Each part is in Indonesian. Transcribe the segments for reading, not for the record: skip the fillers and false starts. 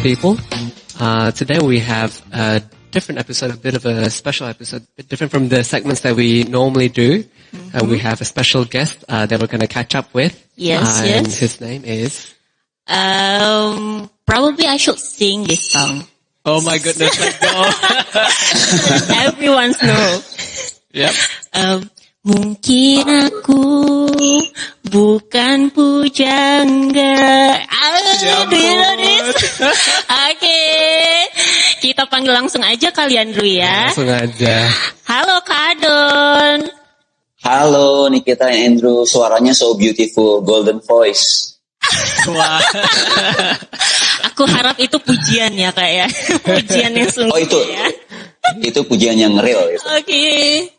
people. Today we have a different episode, a bit of a special episode, a bit different from the segments that we normally do. We have a special guest that we're going to catch up with. Yes, And yes. his name is... Probably I should sing this song. Oh my goodness, let's go. Everyone's know. Yep. Mungkin aku bukan pujangga. Do you know this? Oke. Kita panggil langsung aja kalian dulu ya. Langsung aja. Halo Kak Adon. Halo Nikita and Andrew, suaranya so beautiful, golden voice. Wah. Aku harap itu pujian ya Kak ya. Pujian yang sungguh Oh itu, ya. itu pujian yang real itu. Oke.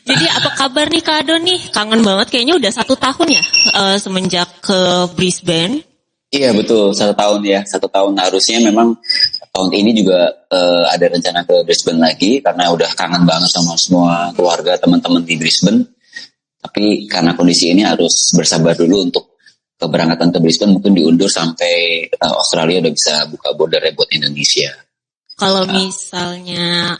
Jadi apa kabar nih Kak Adon nih? Kangen banget kayaknya udah 1 tahun ya semenjak ke Brisbane. Iya betul, 1 tahun ya, 1 tahun. Harusnya memang tahun ini juga ada rencana ke Brisbane lagi karena udah kangen banget sama semua keluarga teman-teman di Brisbane. Tapi karena kondisi ini harus bersabar dulu untuk keberangkatan ke Brisbane, mungkin diundur sampai Australia udah bisa buka border buat Indonesia. Kalau misalnya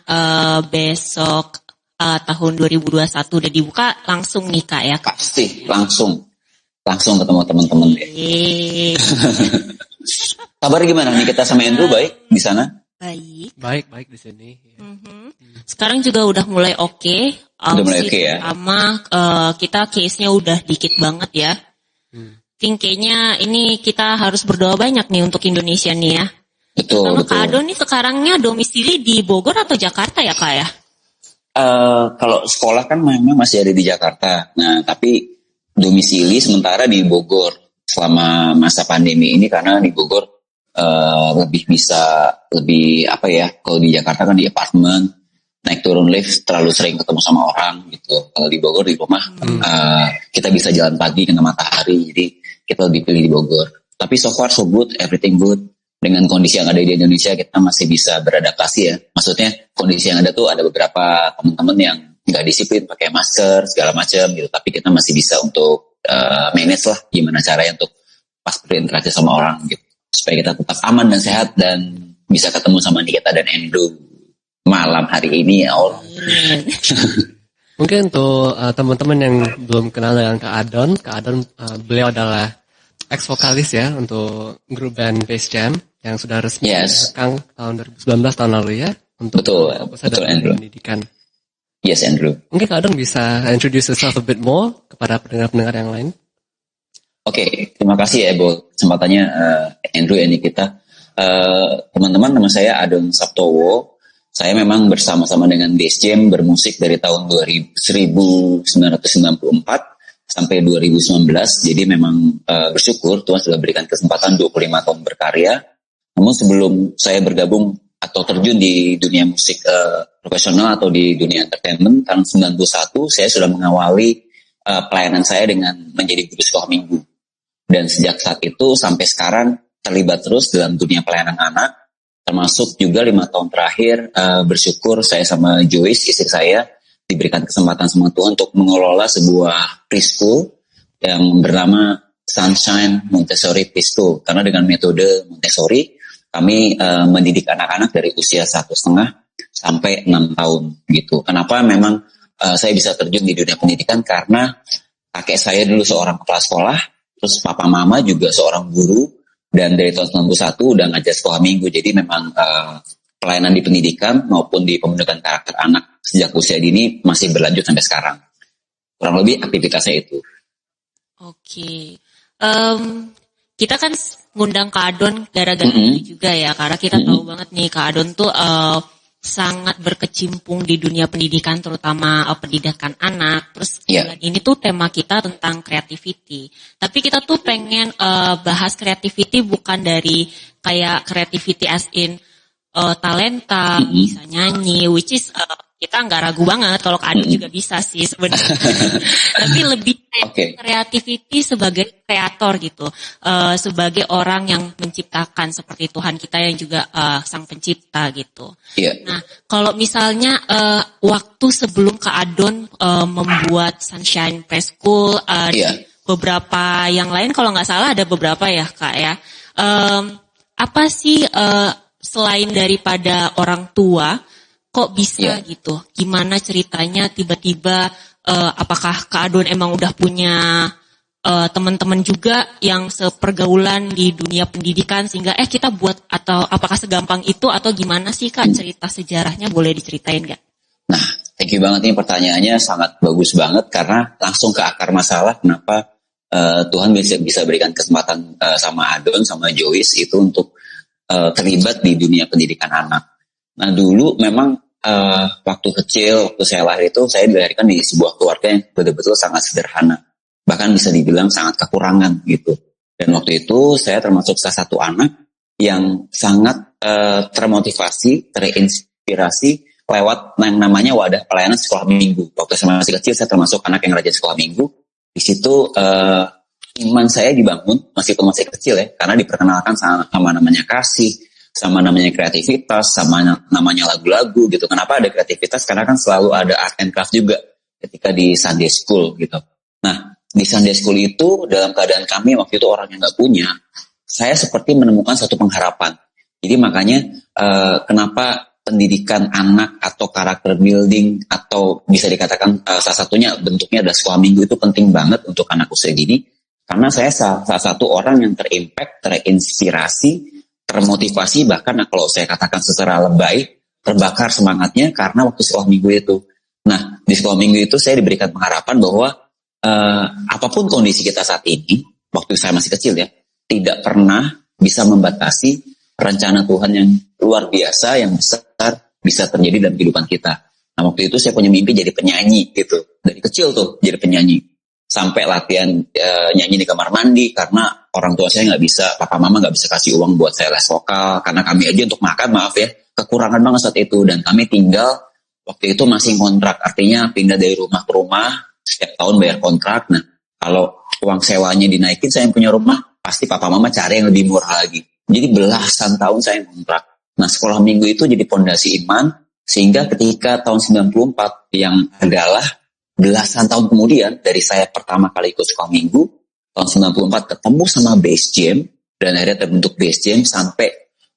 besok tahun 2021 udah dibuka, langsung nih Kak ya Kak? Pasti langsung ketemu teman-teman ya. Kabar gimana nih kita sama Andrew, baik di sana? Baik. Baik di sini. Sekarang juga udah mulai oke. Udah mulai oke ya. Sama kita case-nya udah dikit banget ya. Kayaknya ini kita harus berdoa banyak nih untuk Indonesia nih ya. Betul, Sama betul. Kak Adon nih sekarangnya domisili di Bogor atau Jakarta ya Kak ya? Kalau sekolah kan memang masih ada di Jakarta. Nah, tapi domisili sementara di Bogor selama masa pandemi ini karena di Bogor lebih apa ya? Kalau di Jakarta kan di apartemen, naik turun lift terlalu sering ketemu sama orang gitu. Kalau di Bogor di rumah kita bisa jalan pagi kena matahari, jadi kita lebih pilih di Bogor. Tapi so far so good, everything good. Dengan kondisi yang ada di Indonesia kita masih bisa beradaptasi ya. Maksudnya kondisi yang ada tuh ada beberapa teman-teman yang nggak disiplin pakai masker segala macam gitu. Tapi kita masih bisa untuk manage lah gimana caranya untuk pas berinteraksi sama orang gitu. Supaya kita tetap aman dan sehat dan bisa ketemu sama Nikita dan Andrew malam hari ini ya Allah. Mungkin untuk teman-teman yang belum kenal dengan Kak Adon, beliau adalah ex-vokalis ya untuk grup band Bass Jam yang sudah resmi Kang tahun 2019 tahun lalu ya untuk betul Andrew. Pendidikan. Yes Andrew. Mungkin Kak Adon bisa introduce yourself a bit more kepada pendengar-pendengar yang lain. Oke, terima kasih ya Bu kesempatannya Andrew dan Nikita. Teman-teman, nama saya Adon Saptowo. Saya memang bersama-sama dengan Bass Jam bermusik dari tahun 1994 sampai 2019. Jadi memang bersyukur Tuhan sudah berikan kesempatan 25 tahun berkarya. Namun sebelum saya bergabung atau terjun di dunia musik profesional atau di dunia entertainment tahun 91, saya sudah mengawali pelayanan saya dengan menjadi guru sekolah minggu. Dan sejak saat itu sampai sekarang terlibat terus dalam dunia pelayanan anak. Termasuk juga 5 tahun terakhir bersyukur saya sama Joyce, istri saya, diberikan kesempatan sama Tuhan untuk mengelola sebuah preschool yang bernama Sunshine Montessori Preschool. Karena dengan metode Montessori, kami mendidik anak-anak dari usia 1,5 sampai 6 tahun gitu. Kenapa memang saya bisa terjun di dunia pendidikan? Karena kakek saya dulu seorang kepala sekolah, terus papa mama juga seorang guru, dan dari tahun 91 udah ngajar sekolah minggu. Jadi memang pelayanan di pendidikan maupun di pembentukan karakter anak sejak usia dini masih berlanjut sampai sekarang. Kurang lebih aktivitasnya itu. Oke. Kita kan ngundang Kak Adon gara-gara itu juga ya. Karena kita tahu banget nih Kak Adon tuh sangat berkecimpung di dunia pendidikan, terutama pendidikan anak. Terus bulan ini tuh tema kita tentang creativity. Tapi kita tuh pengen bahas creativity bukan dari kayak creativity as in talenta, bisa nyanyi, which is kita nggak ragu banget kalau Kak Adon juga bisa sih sebenarnya. Tapi lebih creativity sebagai kreator gitu, sebagai orang yang menciptakan seperti Tuhan kita yang juga sang pencipta gitu. Nah kalau misalnya waktu sebelum Kak Adon membuat Sunshine Preschool, beberapa yang lain kalau nggak salah ada beberapa ya Kak ya. apa sih selain daripada orang tua, kok bisa gitu? Gimana ceritanya tiba-tiba apakah Kak Adon emang udah punya teman-teman juga yang sepergaulan di dunia pendidikan sehingga kita buat, atau apakah segampang itu atau gimana sih Kak, cerita sejarahnya boleh diceritain gak? Nah, thank you banget, ini pertanyaannya sangat bagus banget karena langsung ke akar masalah kenapa Tuhan bisa berikan kesempatan sama Adon sama Joyce itu untuk terlibat di dunia pendidikan anak. Nah dulu memang waktu kecil, waktu saya lahir itu saya dilahirkan di sebuah keluarga yang betul-betul sangat sederhana. Bahkan bisa dibilang sangat kekurangan gitu. Dan waktu itu saya termasuk salah satu anak yang sangat termotivasi, terinspirasi lewat yang namanya wadah pelayanan sekolah minggu. Waktu saya masih kecil saya termasuk anak yang rajin sekolah minggu. Di situ iman saya dibangun meskipun masih kecil ya, karena diperkenalkan sama namanya kasih, sama namanya kreativitas, sama namanya lagu-lagu gitu. Kenapa ada kreativitas? Karena kan selalu ada art and craft juga ketika di Sunday School gitu. Nah, di Sunday School itu dalam keadaan kami waktu itu orang yang nggak punya, saya seperti menemukan satu pengharapan. Jadi makanya kenapa pendidikan anak atau karakter building atau bisa dikatakan salah satunya bentuknya adalah sekolah minggu itu penting banget untuk anak usia gini. Karena saya salah satu orang yang terimpact, terinspirasi, termotivasi, bahkan kalau saya katakan secara lebay, terbakar semangatnya karena waktu sekolah minggu itu. Nah, di sekolah minggu itu saya diberikan pengharapan bahwa apapun kondisi kita saat ini, waktu saya masih kecil ya, tidak pernah bisa membatasi rencana Tuhan yang luar biasa, yang besar, bisa terjadi dalam kehidupan kita. Nah, waktu itu saya punya mimpi jadi penyanyi gitu. Dari kecil tuh jadi penyanyi. Sampai latihan nyanyi di kamar mandi karena orang tua saya nggak bisa, papa mama nggak bisa kasih uang buat saya les vokal. Karena kami aja untuk makan, maaf ya, kekurangan banget saat itu. Dan kami tinggal, waktu itu masih kontrak. Artinya pindah dari rumah ke rumah, setiap tahun bayar kontrak. Nah, kalau uang sewanya dinaikin, saya yang punya rumah, pasti papa mama cari yang lebih murah lagi. Jadi belasan tahun saya kontrak. Nah, sekolah minggu itu jadi pondasi iman, sehingga ketika tahun 94 yang adalah belasan tahun kemudian dari saya pertama kali ikut sekolah minggu, tahun 94 ketemu sama Base Jam, dan akhirnya terbentuk Base Jam sampai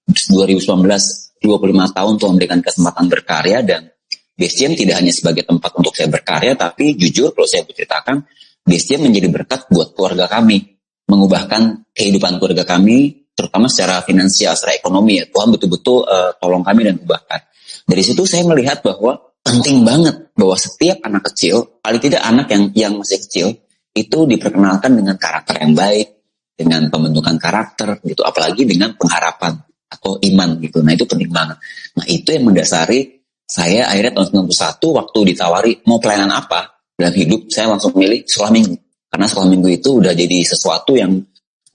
2019, 25 tahun Tuhan memberikan kesempatan berkarya, dan Base Jam tidak hanya sebagai tempat untuk saya berkarya, tapi jujur kalau saya berceritakan, Base Jam menjadi berkat buat keluarga kami, mengubahkan kehidupan keluarga kami, terutama secara finansial, secara ekonomi ya. Tuhan betul-betul tolong kami dan ubahkan. Dari situ saya melihat bahwa penting banget bahwa setiap anak kecil, paling tidak anak yang masih kecil, itu diperkenalkan dengan karakter yang baik, dengan pembentukan karakter gitu, apalagi dengan pengharapan atau iman gitu. Nah itu penting banget. Nah itu yang mendasari saya akhirnya tahun 91 waktu ditawari mau pelayanan apa dalam hidup, saya langsung milih sekolah minggu. Karena sekolah minggu itu udah jadi sesuatu yang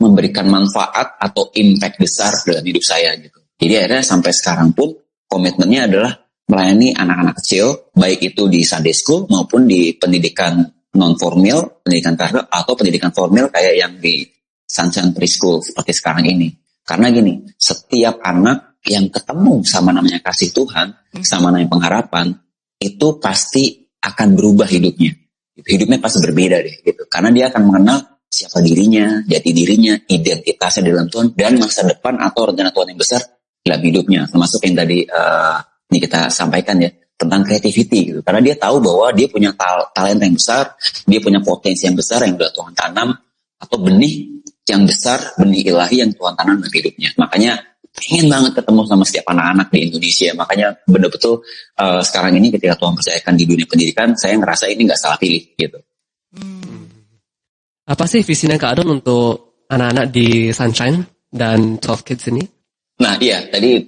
memberikan manfaat atau impact besar dalam hidup saya gitu. Jadi akhirnya sampai sekarang pun komitmennya adalah melayani anak-anak kecil, baik itu di Sunday School maupun di pendidikan non-formal, pendidikan karakter, atau pendidikan formal kayak yang di Sunshine Preschool seperti sekarang ini. Karena gini, setiap anak yang ketemu sama namanya kasih Tuhan, sama namanya pengharapan, itu pasti akan berubah hidupnya. Hidupnya pasti berbeda deh gitu. Karena dia akan mengenal siapa dirinya, jati dirinya, identitasnya dalam Tuhan, dan masa depan atau rencana Tuhan yang besar dalam hidupnya. Termasuk yang tadi ini kita sampaikan ya, tentang creativity gitu. Karena dia tahu bahwa dia punya talenta yang besar, dia punya potensi yang besar yang sudah Tuhan tanam, atau benih yang besar, benih ilahi yang Tuhan tanam dalam hidupnya. Makanya pengen banget ketemu sama setiap anak-anak di Indonesia. Makanya betul-betul sekarang ini ketika Tuhan percayakan di dunia pendidikan, saya ngerasa ini nggak salah pilih gitu. Apa sih visinya Kak Adon untuk anak-anak di Sunshine dan 12 Kids ini? Nah iya, tadi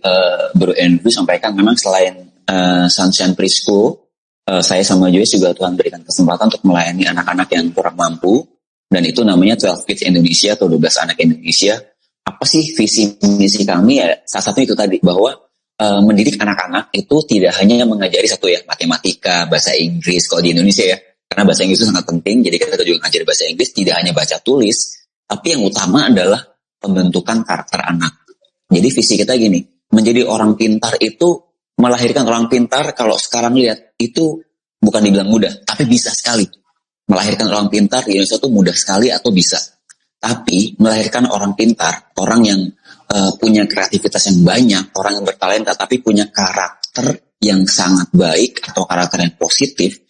Bro Andrew sampaikan memang selain Sunshine Preschool, saya sama Joyce juga Tuhan berikan kesempatan untuk melayani anak-anak yang kurang mampu, dan itu namanya 12 Kids Indonesia atau 12 anak Indonesia. Apa sih visi misi kami ya? Salah satu itu tadi, bahwa mendidik anak-anak itu tidak hanya mengajari satu ya, matematika, bahasa Inggris kalau di Indonesia ya. Karena bahasa Inggris itu sangat penting, jadi kita juga ngajar bahasa Inggris, tidak hanya baca tulis, tapi yang utama adalah pembentukan karakter anak. Jadi visi kita gini, menjadi orang pintar itu, melahirkan orang pintar kalau sekarang lihat, itu bukan dibilang mudah, tapi bisa sekali. Melahirkan orang pintar di Indonesia itu mudah sekali atau bisa. Tapi melahirkan orang pintar, orang yang punya kreativitas yang banyak, orang yang bertalenta tapi punya karakter yang sangat baik atau karakter yang positif,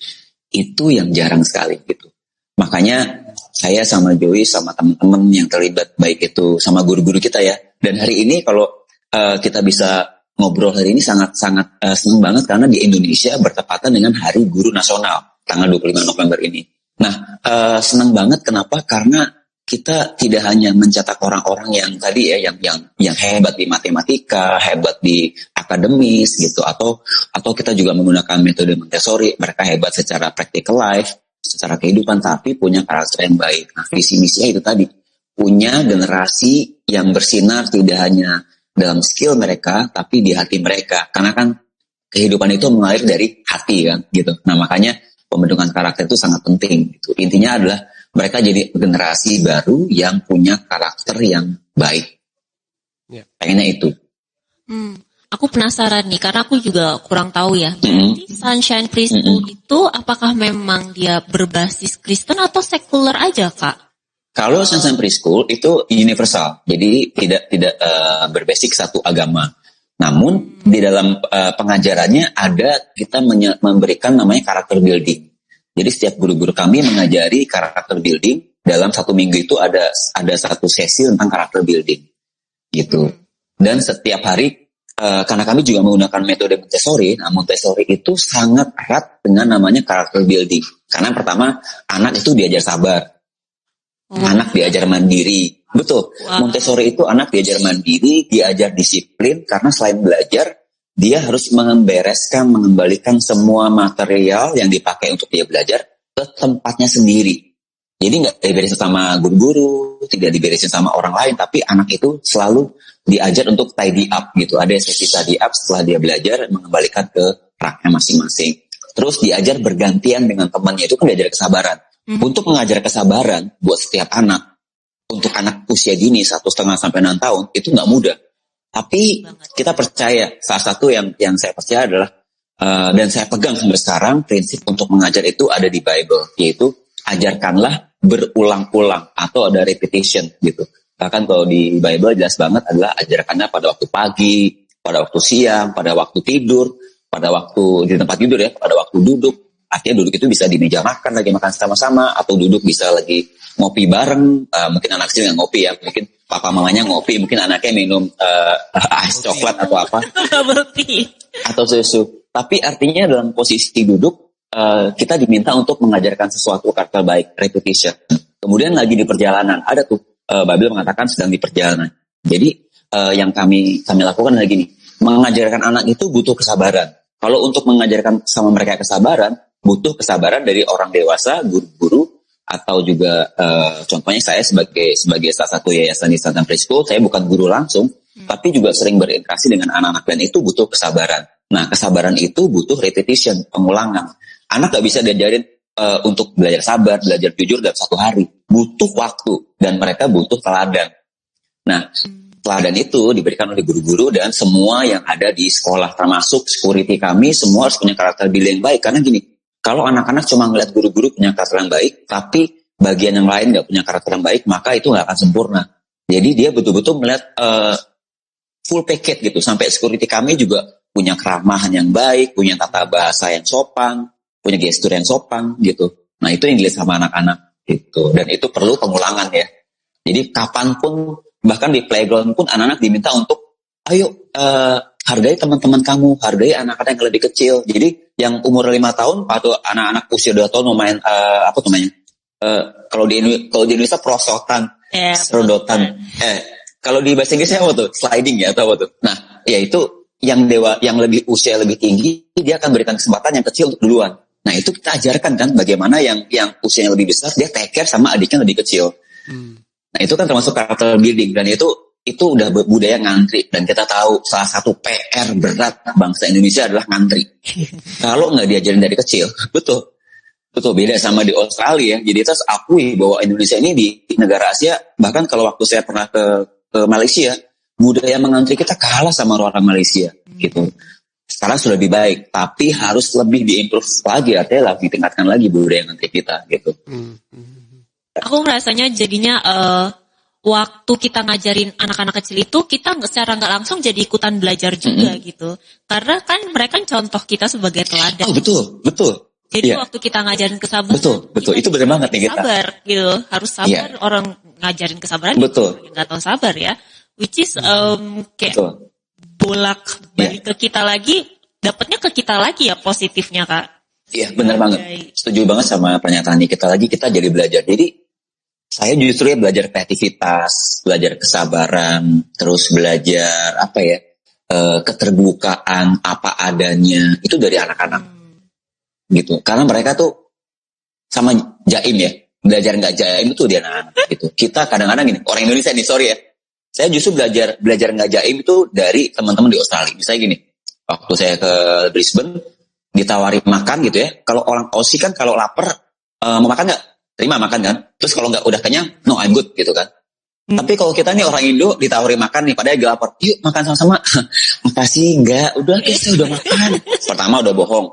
itu yang jarang sekali gitu. Makanya saya sama Joey sama teman-teman yang terlibat, baik itu sama guru-guru kita ya. Dan hari ini kalau kita bisa ngobrol hari ini sangat-sangat senang banget karena di Indonesia bertepatan dengan Hari Guru Nasional tanggal 25 November ini. Nah, senang banget kenapa? Karena kita tidak hanya mencetak orang-orang yang tadi ya, yang hebat di matematika, hebat di akademis gitu, atau kita juga menggunakan metode Montessori, mereka hebat secara practical life, secara kehidupan, tapi punya karakter yang baik. Nah, visi misinya itu tadi, punya generasi yang bersinar tidak hanya dalam skill mereka, tapi di hati mereka. Karena kan kehidupan itu mengalir dari hati kan, gitu. Nah, makanya pembentukan karakter itu sangat penting. Gitu. Intinya adalah mereka jadi generasi baru yang punya karakter yang baik. Yeah. Pengennya itu. Aku penasaran nih, karena aku juga kurang tahu ya. Jadi Sunshine Preschool itu apakah memang dia berbasis Kristen atau sekuler aja, Kak? Kalau Sunshine Preschool itu universal, jadi tidak berbasic satu agama. Namun di dalam pengajarannya ada kita memberikan namanya karakter building. Jadi setiap guru-guru kami mengajari karakter building. Dalam satu minggu itu ada satu sesi tentang karakter building, gitu. Dan setiap hari karena kami juga menggunakan metode Montessori. Nah, Montessori itu sangat erat dengan namanya karakter building. Karena pertama anak itu diajar sabar. Anak diajar mandiri, betul. Montessori itu anak diajar mandiri, diajar disiplin, karena selain belajar, dia harus mengembalikan semua material yang dipakai untuk dia belajar ke tempatnya sendiri. Jadi nggak diberesin sama guru-guru, tidak diberesin sama orang lain, tapi anak itu selalu diajar untuk tidy up gitu. Ada sesi tidy up setelah dia belajar, mengembalikan ke raknya masing-masing. Terus diajar bergantian dengan temannya, itu kan diajar kesabaran. Untuk mengajar kesabaran buat setiap anak, untuk anak usia dini 1,5 sampai 6 tahun itu nggak mudah. Tapi kita percaya, salah satu yang saya percaya adalah dan saya pegang sampai sekarang, prinsip untuk mengajar itu ada di Bible, yaitu ajarkanlah berulang-ulang atau ada repetition gitu. Bahkan kalau di Bible jelas banget adalah ajarkannya pada waktu pagi, pada waktu siang, pada waktu tidur, pada waktu di tempat tidur ya, pada waktu duduk. Artinya duduk itu bisa di meja makan, lagi makan sama-sama, atau duduk bisa lagi ngopi bareng. Mungkin anak kecil yang ngopi ya, mungkin papa mamanya ngopi, mungkin anaknya minum es coklat atau apa, atau susu. Tapi artinya dalam posisi duduk, kita diminta untuk mengajarkan sesuatu karakter baik, repetition. Kemudian lagi di perjalanan, ada tuh Bible mengatakan sedang di perjalanan. Jadi yang kami lakukan adalah gini, mengajarkan anak itu butuh kesabaran. Kalau untuk mengajarkan sama mereka kesabaran, butuh kesabaran dari orang dewasa, guru-guru, atau juga contohnya saya sebagai salah satu yayasan di Sunshine Preschool, saya bukan guru langsung, tapi juga sering berinteraksi dengan anak-anak, dan itu butuh kesabaran. Nah, kesabaran itu butuh repetition, pengulangan. Anak gak bisa diajarin untuk belajar sabar, belajar jujur dalam 1 hari. Butuh waktu, dan mereka butuh teladan. Nah, teladan itu diberikan oleh guru-guru dan semua yang ada di sekolah, termasuk security kami, semua harus punya karakter building yang baik. Karena gini, kalau anak-anak cuma ngeliat guru-guru punya karakter yang baik, tapi bagian yang lain nggak punya karakter yang baik, maka itu nggak akan sempurna. Jadi dia betul-betul melihat full package gitu. Sampai security kami juga punya keramahan yang baik, punya tata bahasa yang sopan, punya gestur yang sopan gitu. Nah itu yang dilihat sama anak-anak gitu. Dan itu perlu pengulangan ya. Jadi kapanpun, bahkan di playground pun anak-anak diminta untuk, ayo hargai teman-teman kamu, hargai anak-anak yang lebih kecil. Jadi yang umur 5 tahun atau anak-anak usia 2 tahun mau main apa namanya? Kalau di Indonesia prosotan, serodotan. Kalau di bahasa Inggrisnya apa tuh? Sliding ya atau apa tuh? Nah, ya itu yang lebih usia lebih tinggi, dia akan berikan kesempatan yang kecil untuk duluan. Nah, itu kita ajarkan kan bagaimana yang usianya lebih besar dia take care sama adiknya lebih kecil. Nah, itu kan termasuk karakter building, dan itu udah budaya ngantri, dan kita tahu salah satu PR berat bangsa Indonesia adalah ngantri. Kalau nggak diajarin dari kecil, betul beda sama di Australia. Jadi kita akui bahwa Indonesia ini di negara Asia, bahkan kalau waktu saya pernah ke Malaysia, budaya mengantri kita kalah sama orang Malaysia gitu. Sekarang sudah lebih baik, tapi harus lebih diimprove lagi, artinya lebih ditingkatkan lagi budaya ngantri kita gitu. Aku rasanya jadinya waktu kita ngajarin anak-anak kecil itu, kita secara nggak langsung jadi ikutan belajar juga gitu. Karena kan mereka contoh kita sebagai teladan. Oh betul. Jadi waktu kita ngajarin kesabaran, betul. Itu benar banget nih kita. Sabar gitu, harus sabar. Orang ngajarin kesabaran, nggak tahu sabar ya. Which is kayak bolak balik ke kita lagi, dapatnya ke kita lagi ya positifnya Kak. Iya benar banget. Setuju banget sama pernyataan kita lagi. Kita jadi belajar. Jadi saya justru ya belajar kreativitas, belajar kesabaran, terus belajar keterbukaan apa adanya itu dari anak-anak. Gitu, karena mereka tuh sama jaim ya, belajar nggak jaim itu dia anak-anak gitu. Kita kadang-kadang gini, orang Indonesia nih, sorry ya, saya justru belajar nggak jaim itu dari teman-teman di Australia. Misalnya gini, waktu saya ke Brisbane ditawari makan gitu ya, kalau orang Aussie kan kalau lapar mau makan nggak, terima makan kan. Terus kalau nggak udah kenyang, no I'm good gitu kan. Tapi kalau kita nih orang Indo ditawari makan nih, padahal lapar, yuk makan sama-sama. Makasih enggak, udah kita udah makan. Pertama udah bohong.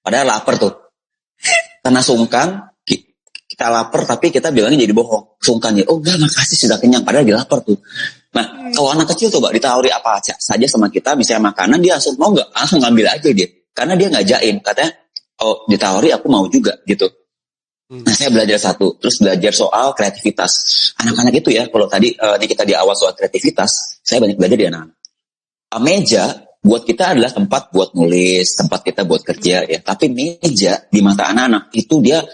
Padahal lapar tuh. Karena sungkan, kita lapar tapi kita bilangnya jadi bohong. Sungkan ya, oh enggak makasih sudah kenyang. Padahal dia lapar tuh. Nah, kalau anak kecil tuh ditawari apa saja sama kita, misalnya makanan, dia langsung mau enggak? Langsung ngambil aja dia. Karena dia nggak jaim. Katanya, oh ditawari aku mau juga gitu. Nah, saya belajar satu. Terus belajar soal kreativitas. Anak-anak itu ya, kalau tadi kita di awal soal kreativitas, saya banyak belajar di anak-anak. Meja buat kita adalah tempat buat nulis, tempat kita buat kerja ya. Tapi meja di mata anak-anak itu dia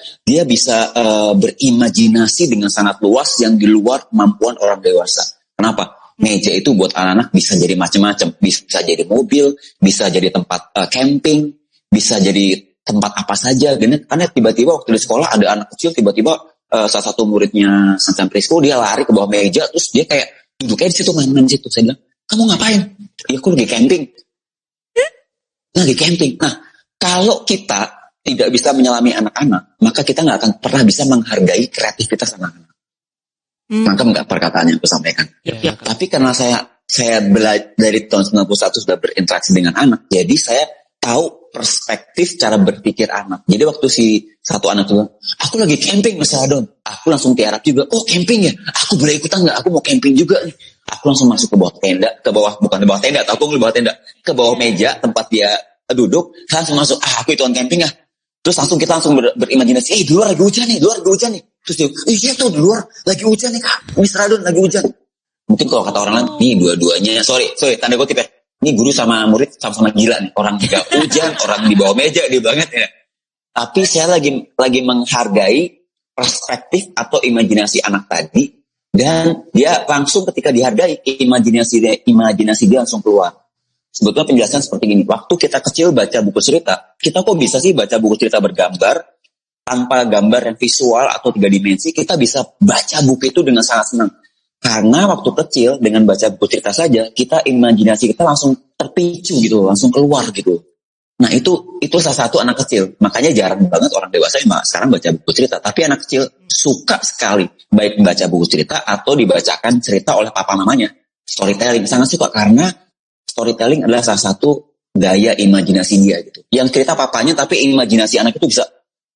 bisa berimajinasi dengan sangat luas yang di luar kemampuan orang dewasa. Kenapa? Meja itu buat anak-anak bisa jadi macam-macam. Bisa jadi mobil, bisa jadi tempat camping, bisa jadi tempat apa saja. Karena tiba-tiba waktu di sekolah ada anak kecil tiba-tiba salah satu muridnya Sunshine Preschool dia lari ke bawah meja terus dia kayak duduknya di situ main-main di situ. Saya bilang, kamu ngapain? Ya aku lagi camping. Nah, kalau kita tidak bisa menyelami anak-anak, maka kita nggak akan pernah bisa menghargai kreativitas anak-anak. Maka perkataan yang aku sampaikan. Tapi karena saya dari tahun 91 sudah berinteraksi dengan anak, jadi saya tahu perspektif cara berpikir anak. Jadi waktu si satu anak itu, aku lagi camping Mas Adon, aku langsung tiarap juga, oh camping ya, aku boleh ikutan nggak? Aku mau camping juga nih. Aku langsung masuk ke bawah tenda, bukan ke bawah tenda, atau aku di bawah tenda, ke bawah meja tempat dia duduk, langsung masuk, aku ikutan camping ya. Terus kita langsung berimajinasi, di luar lagi hujan nih. Terus dia, iya tuh di luar lagi hujan nih Kak, Mr. Adon lagi hujan. Mungkin kalau kata orang lain, nih dua-duanya, sorry, tanda kutip ya, ini guru sama murid sama-sama gila nih, orang juga hujan, orang di bawah meja, dia banget ya. Tapi saya lagi menghargai perspektif atau imajinasi anak tadi, dan dia langsung ketika dihargai imajinasi dia langsung keluar. Sebetulnya penjelasan seperti ini. Waktu kita kecil baca buku cerita, kita kok bisa sih baca buku cerita bergambar tanpa gambar yang visual atau 3 dimensi? Kita bisa baca buku itu dengan sangat senang. Karena waktu kecil dengan baca buku cerita saja, imajinasi kita langsung terpicu gitu, langsung keluar gitu. Nah itu salah satu anak kecil. Makanya jarang banget orang dewasa yang sekarang baca buku cerita. Tapi anak kecil suka sekali baik membaca buku cerita atau dibacakan cerita oleh papa mamanya. Storytelling sangat suka karena storytelling adalah salah satu gaya imajinasi dia gitu. Yang cerita papanya tapi imajinasi anak itu bisa,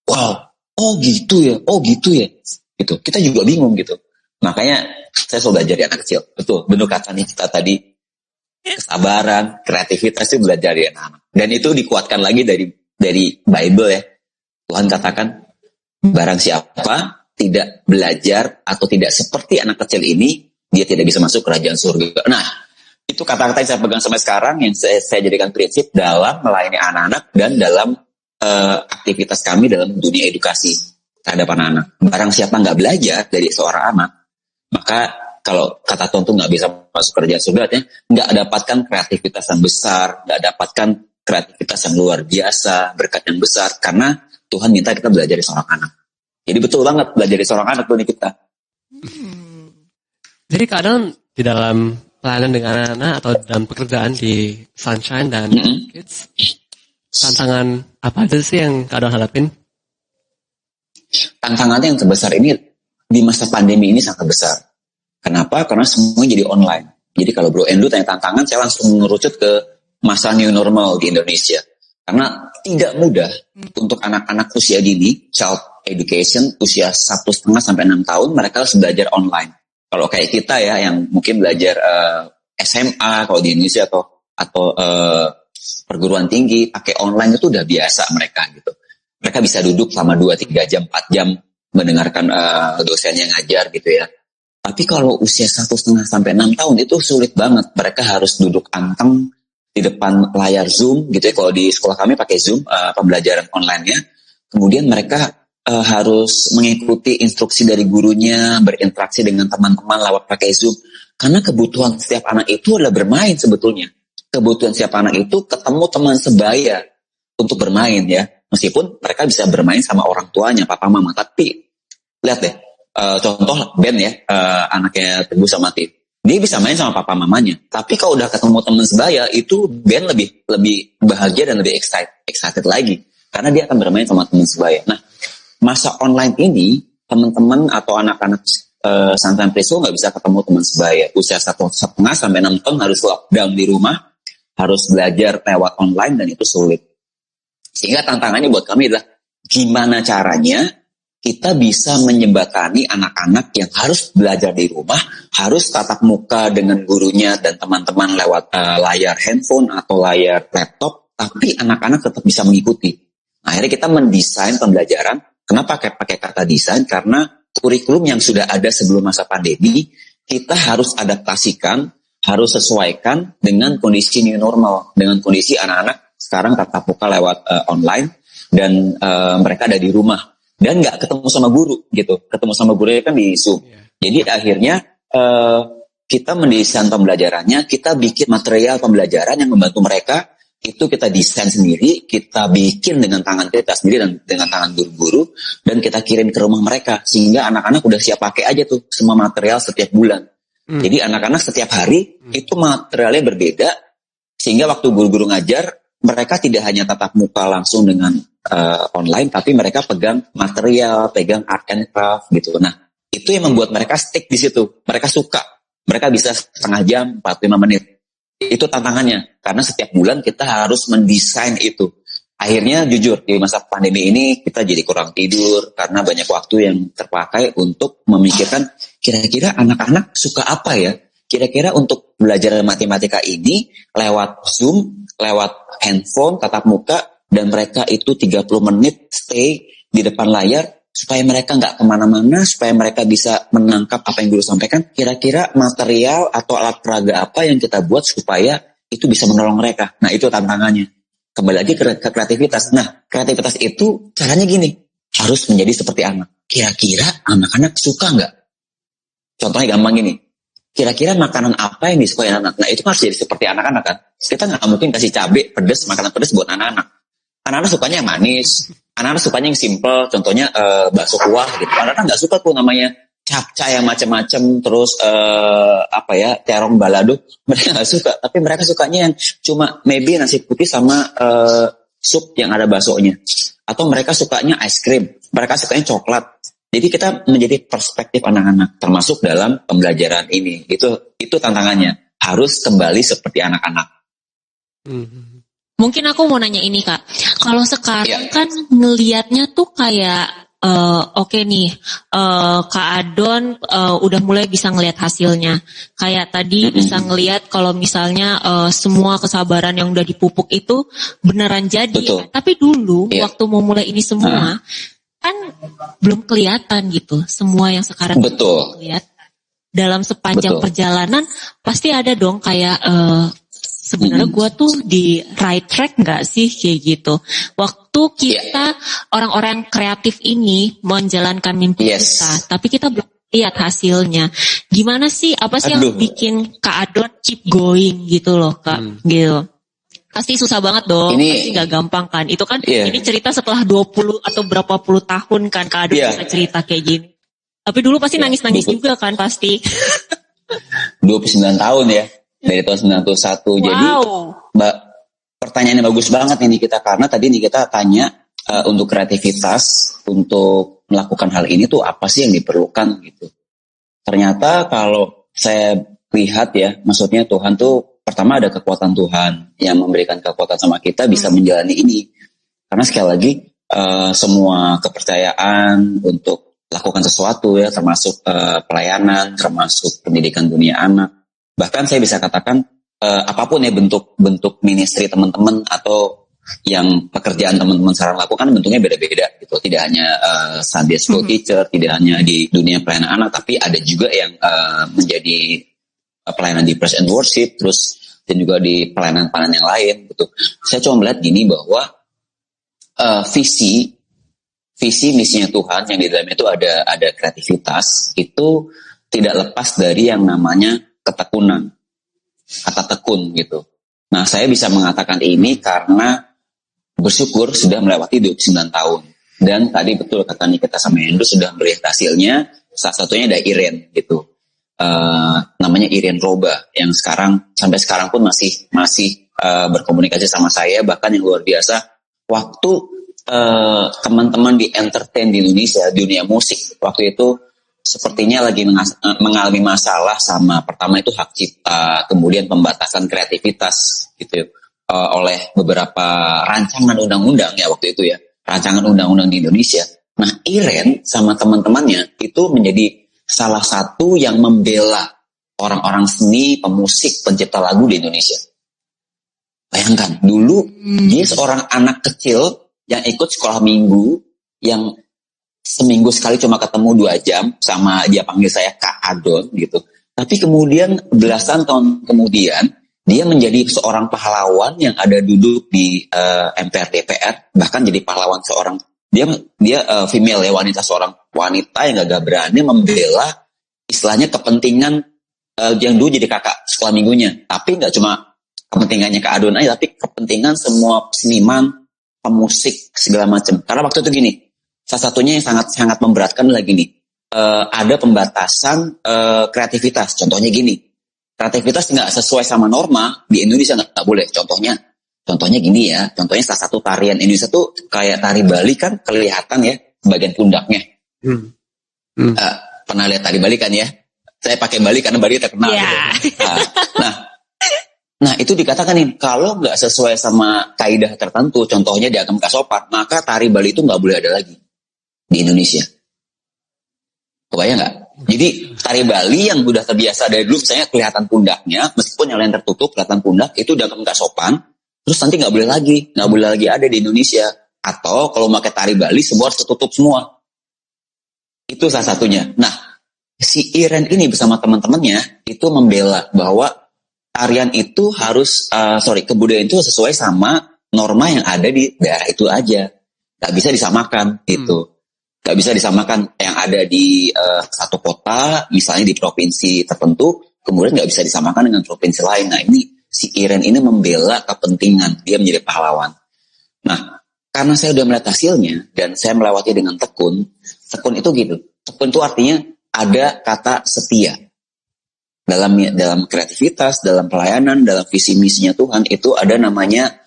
wow, oh gitu ya. Gitu. Kita juga bingung gitu. Makanya saya selalu belajar dari anak kecil. Betul, benar kata nih kita tadi. Kesabaran, kreativitas itu belajar dari anak-anak. Dan itu dikuatkan lagi dari Bible ya. Tuhan katakan, barang siapa tidak belajar atau tidak seperti anak kecil ini, dia tidak bisa masuk kerajaan surga. Nah, itu kata-kata yang saya pegang sampai sekarang, yang saya jadikan prinsip dalam melayani anak-anak dan dalam aktivitas kami dalam dunia edukasi terhadap anak-anak. Barang siapa nggak belajar dari seorang anak, maka kalau kata Tuhan tuh nggak bisa masuk kerjaan surga, artinya nggak dapatkan kreativitas yang besar, nggak dapatkan kreativitas yang luar biasa, berkat yang besar, karena Tuhan minta kita belajar dari seorang anak. Jadi betul banget belajar dari seorang anak tuh nih kita. Jadi kadang di dalam pelayanan dengan anak-anak atau dalam pekerjaan di Sunshine dan Kids, tantangan apa aja sih yang kadang hadapin? Tantangannya yang terbesar ini di masa pandemi ini sangat besar. Kenapa? Karena semuanya jadi online. Jadi kalau Bro Endo tanya tantangan, saya langsung mengerucut ke masa new normal di Indonesia. Karena tidak mudah untuk anak-anak usia dini, child education, usia 1,5 sampai 6 tahun, mereka harus belajar online. Kalau kayak kita ya yang mungkin belajar SMA kalau di Indonesia atau perguruan tinggi pakai online itu udah biasa mereka gitu. Mereka bisa duduk selama 2, 3 jam, 4 jam mendengarkan dosennya ngajar gitu ya. Tapi kalau usia 1,5 sampai 6 tahun itu sulit banget. Mereka harus duduk anteng di depan layar Zoom gitu ya. Kalau di sekolah kami pakai Zoom pembelajaran online-nya. Kemudian mereka harus mengikuti instruksi dari gurunya, berinteraksi dengan teman-teman lewat pakai Zoom. Karena kebutuhan setiap anak itu adalah bermain sebetulnya. Kebutuhan setiap anak itu ketemu teman sebaya untuk bermain ya. Meskipun mereka bisa bermain sama orang tuanya, papa mama. Tapi lihat deh, contoh Ben ya, anaknya Teguh sama Tif. Dia bisa main sama papa mamanya. Tapi kalau udah ketemu teman sebaya, itu Ben lebih bahagia dan lebih excited lagi. Karena dia akan bermain sama teman sebaya. Nah, masa online ini, teman-teman atau anak-anak Santan Preso nggak bisa ketemu teman sebaya. Usia 1,5 sampai 6 tahun harus lockdown di rumah, harus belajar lewat online dan itu sulit. Sehingga tantangannya buat kami adalah gimana caranya kita bisa menjembatani anak-anak yang harus belajar di rumah, harus tatap muka dengan gurunya dan teman-teman lewat layar handphone atau layar laptop, tapi anak-anak tetap bisa mengikuti. Akhirnya kita mendesain pembelajaran. Kenapa pakai kata desain? Karena kurikulum yang sudah ada sebelum masa pandemi, kita harus adaptasikan, harus sesuaikan dengan kondisi new normal, dengan kondisi anak-anak sekarang tatap muka lewat online dan mereka ada di rumah dan nggak ketemu sama guru gitu, ketemu sama guru kan di Zoom. Jadi akhirnya kita mendesain pembelajarannya, kita bikin material pembelajaran yang membantu mereka, itu kita desain sendiri, kita bikin dengan tangan kita sendiri dan dengan tangan guru-guru, dan kita kirim ke rumah mereka sehingga anak-anak udah siap pakai aja tuh semua material setiap bulan. Jadi anak-anak setiap hari itu materialnya berbeda sehingga waktu guru-guru ngajar mereka tidak hanya tatap muka langsung dengan online, tapi mereka pegang material, pegang art and craft gitu. Nah, itu yang membuat mereka stick di situ. Mereka suka. Mereka bisa setengah jam, 45 menit. Itu tantangannya. Karena setiap bulan kita harus mendesain itu. Akhirnya jujur, di masa pandemi ini kita jadi kurang tidur karena banyak waktu yang terpakai untuk memikirkan kira-kira anak-anak suka apa ya? Kira-kira untuk belajar matematika ini lewat Zoom, lewat handphone, tatap muka, dan mereka itu 30 menit stay di depan layar, supaya mereka nggak kemana-mana, supaya mereka bisa menangkap apa yang guru sampaikan, kira-kira material atau alat peraga apa yang kita buat supaya itu bisa menolong mereka. Nah, itu tantangannya. Kembali lagi ke kreativitas. Nah, kreativitas itu caranya gini, harus menjadi seperti anak. Kira-kira anak-anak suka nggak? Contohnya gampang gini, kira-kira makanan apa yang disukai anak-anak? Nah, itu harus jadi seperti anak-anak kan. Kita nggak mungkin kasih cabai, pedas, makanan pedas buat anak-anak. Anak-anak sukanya yang manis. Anak-anak sukanya yang simple. Contohnya bakso kuah gitu. Anak-anak nggak suka tuh namanya capcay yang macam-macam. Terus terong balado. Mereka nggak suka. Tapi mereka sukanya yang cuma maybe nasi putih sama sup yang ada baksonya. Atau mereka sukanya ice cream. Mereka sukanya coklat. Jadi kita menjadi perspektif anak-anak, termasuk dalam pembelajaran ini. Itu tantangannya. Harus kembali seperti anak-anak. Mungkin aku mau nanya ini Kak. Kalau sekarang kan ngelihatnya tuh kayak oke nih, Kak Adon udah mulai bisa ngelihat hasilnya. Kayak tadi bisa ngelihat kalau misalnya semua kesabaran yang udah dipupuk itu beneran jadi. Betul. Tapi dulu waktu mau mulai ini semua kan belum kelihatan gitu. Semua yang sekarang Betul. Lihat dalam sepanjang perjalanan pasti ada dong kayak sebenarnya gue tuh di right track nggak sih kayak gitu. Waktu kita orang-orang kreatif ini menjalankan mimpi kita, tapi kita belum lihat hasilnya. Gimana sih? Apa sih yang bikin Kak Adon keep going gitu loh Kak? Gitu. Pasti susah banget dong. Pasti nggak gampang kan? Itu kan ini cerita setelah 20 atau berapa puluh tahun kan Kak Adon bisa cerita kayak gini. Tapi dulu pasti nangis-nangis juga kan pasti. 29 tahun ya. Dari tahun 91. Jadi pertanyaannya bagus banget nih kita. Karena tadi nih kita tanya untuk kreativitas, untuk melakukan hal ini tuh apa sih yang diperlukan gitu. Ternyata kalau saya lihat ya, maksudnya Tuhan tuh pertama ada kekuatan Tuhan yang memberikan kekuatan sama kita bisa menjalani ini. Karena sekali lagi semua kepercayaan untuk lakukan sesuatu ya, termasuk pelayanan, termasuk pendidikan dunia anak. Bahkan saya bisa katakan apapun ya bentuk ministry teman-teman atau yang pekerjaan teman-teman sekarang lakukan bentuknya beda-beda gitu. Tidak hanya Sunday school teacher, tidak hanya di dunia pelayanan anak, tapi ada juga yang menjadi pelayanan di praise and worship, terus dan juga di pelayanan-pelayanan yang lain gitu. Saya cuma melihat gini bahwa visi misinya Tuhan yang di dalamnya itu ada kreativitas, itu tidak lepas dari yang namanya ketekunan, kata tekun gitu. Nah, saya bisa mengatakan ini karena bersyukur sudah melewati 29 tahun. Dan tadi betul kata Nikita sama Andrew sudah melihat hasilnya. Salah satunya ada Iren gitu. Namanya Iren Roba yang sampai sekarang pun masih berkomunikasi sama saya. Bahkan yang luar biasa, waktu teman-teman di entertain di Indonesia, dunia musik, waktu itu sepertinya lagi mengalami masalah sama, pertama itu hak cipta, kemudian pembatasan kreativitas gitu oleh beberapa rancangan undang-undang ya waktu itu ya, rancangan undang-undang di Indonesia. Nah, Iren sama teman-temannya itu menjadi salah satu yang membela orang-orang seni, pemusik, pencipta lagu di Indonesia. Bayangkan, dulu dia seorang anak kecil yang ikut sekolah minggu, yang seminggu sekali cuma ketemu 2 jam, sama dia panggil saya Kak Adon gitu. Tapi kemudian belasan tahun kemudian, dia menjadi seorang pahlawan yang ada duduk di MPR DPR, bahkan jadi pahlawan seorang, dia female ya, seorang wanita yang gak berani membela istilahnya kepentingan yang dulu jadi kakak sekolah minggunya. Tapi gak cuma kepentingannya Kak Adon aja, tapi kepentingan semua seniman, pemusik, segala macam. Karena waktu itu gini, salah satunya yang sangat memberatkan lagi nih, ada pembatasan kreativitas. Contohnya gini, kreativitas nggak sesuai sama norma di Indonesia nggak boleh. Contohnya gini ya, contohnya salah satu tarian Indonesia tuh kayak tari Bali kan kelihatan ya bagian pundaknya. Pernah lihat tari Bali kan ya? Saya pakai Bali karena Bali terkenal. Yeah. Gitu. Nah itu dikatakan nih, kalau nggak sesuai sama kaidah tertentu, contohnya di agama Kasopan, maka tari Bali itu nggak boleh ada lagi di Indonesia. Kebayang nggak? Jadi tari Bali yang udah terbiasa dari dulu, misalnya kelihatan pundaknya, meskipun yang lain tertutup, kelihatan pundak, itu udah nggak sopan. Terus nanti nggak boleh lagi ada di Indonesia. Atau kalau pakai tari Bali, semua harus tertutup semua. Itu salah satunya. Nah, si Iren ini bersama teman-temannya itu membela bahwa tarian itu harus, kebudayaan itu sesuai sama norma yang ada di daerah itu aja. Nggak bisa disamakan gitu. Gak bisa disamakan yang ada di satu kota, misalnya di provinsi tertentu, kemudian gak bisa disamakan dengan provinsi lain. Nah ini, si Iren ini membela kepentingan, dia menjadi pahlawan. Nah, karena saya udah melihat hasilnya, dan saya melewati dengan tekun itu gitu. Tekun itu artinya ada kata setia. Dalam kreativitas, dalam pelayanan, dalam visi misinya Tuhan, itu ada namanya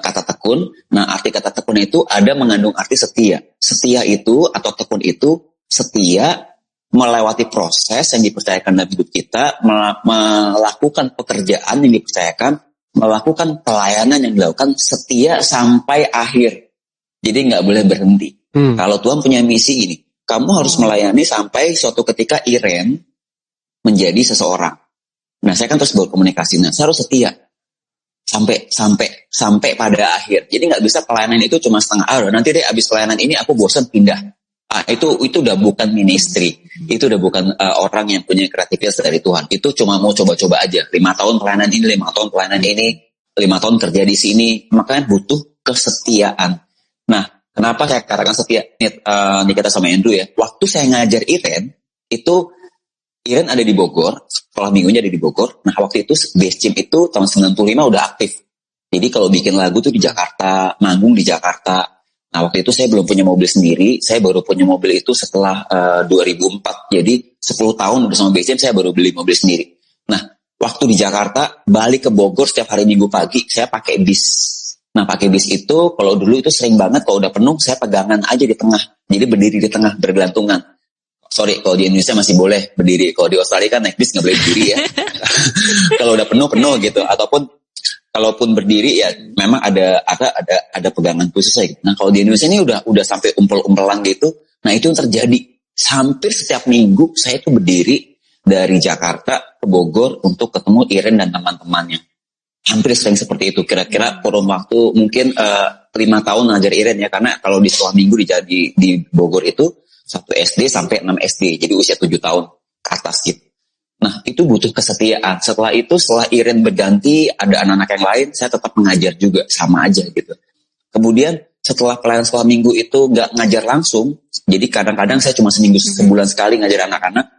kata tekun. Nah, arti kata tekun itu ada mengandung arti setia. Setia itu atau tekun itu setia melewati proses yang dipercayakan dalam hidup kita, melakukan pekerjaan yang dipercayakan, melakukan pelayanan yang dilakukan setia sampai akhir. Jadi nggak boleh berhenti. Kalau Tuhan punya misi gini, kamu harus melayani sampai suatu ketika Iren menjadi seseorang. Nah, saya kan terus berkomunikasi. Nah, saya harus setia sampai pada akhir. Jadi nggak bisa pelayanan itu cuma setengah. Nanti deh abis pelayanan ini aku bosan pindah. Itu udah bukan ministry. Itu udah bukan orang yang punya kreativitas dari Tuhan. Itu cuma mau coba-coba aja. 5 tahun pelayanan ini, 5 tahun pelayanan ini, 5 tahun kerja di sini. Makanya butuh kesetiaan. Nah, kenapa saya katakan setia? Nikita sama Andrew ya. Waktu saya ngajar Iren ada di Bogor, sekolah minggunya ada di Bogor. Nah, waktu itu Base Camp itu tahun 95 udah aktif. Jadi kalau bikin lagu tuh di Jakarta, manggung di Jakarta. Nah, waktu itu saya belum punya mobil sendiri. Saya baru punya mobil itu setelah 2004. Jadi 10 tahun bersama Base Camp saya baru beli mobil sendiri. Nah, waktu di Jakarta, balik ke Bogor setiap hari Minggu pagi, saya pakai bis. Nah, pakai bis itu, kalau dulu itu sering banget, kalau udah penuh, saya pegangan aja di tengah. Jadi berdiri di tengah, bergelantungan. Sorry, kalau di Indonesia masih boleh berdiri. Kalau di Australia kan naik bis nggak boleh berdiri ya. Kalau udah penuh gitu. Ataupun kalaupun berdiri ya memang ada pegangan khusus aja. Nah kalau di Indonesia ini udah sampai umpel-umpelan gitu. Nah itu yang terjadi. Hampir setiap minggu saya itu berdiri dari Jakarta ke Bogor untuk ketemu Iren dan teman-temannya. Hampir sering seperti itu. Kira-kira kurun waktu mungkin 5 tahun ngajar Iren ya. Karena kalau di sekolah minggu di Bogor itu 1 SD sampai 6 SD. Jadi usia 7 tahun ke atas gitu. Nah, itu butuh kesetiaan. Setelah itu, setelah Iren berganti, ada anak-anak yang lain, saya tetap mengajar juga, sama aja gitu. Kemudian, setelah pelayanan sekolah minggu itu nggak ngajar langsung, jadi kadang-kadang saya cuma sebulan sekali ngajar anak-anak,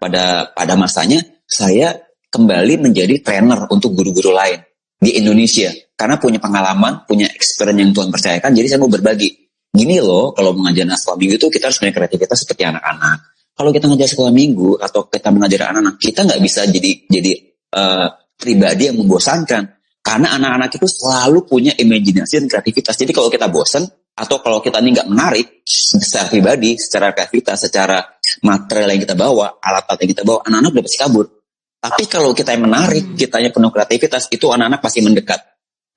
pada masanya, saya kembali menjadi trainer untuk guru-guru lain di Indonesia. Karena punya pengalaman, punya experience yang Tuhan percayakan, jadi saya mau berbagi. Gini loh, kalau mengajar sekolah minggu itu, kita harus punya kreativitas seperti anak-anak. Kalau kita ngajar sekolah minggu atau kita mengajar anak-anak, kita nggak bisa jadi pribadi yang membosankan. Karena anak-anak itu selalu punya imajinasi dan kreativitas. Jadi kalau kita bosan atau kalau kita ini nggak menarik secara pribadi, secara kreativitas, secara material yang kita bawa, alat-alat yang kita bawa, anak-anak udah pasti kabur. Tapi kalau kita yang menarik, kita yang penuh kreativitas, itu anak-anak pasti mendekat.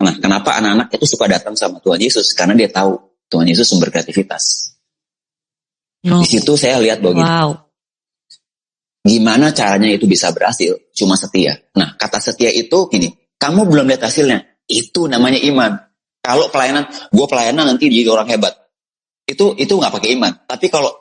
Nah, kenapa anak-anak itu suka datang sama Tuhan Yesus? Karena dia tahu Tuhan Yesus sumber kreativitas. Di situ saya lihat bahwa gimana caranya itu bisa berhasil, cuma setia. Nah, kata setia itu gini, kamu belum lihat hasilnya, itu namanya iman. Kalau gue pelayanan nanti jadi orang hebat, itu nggak pakai iman. Tapi kalau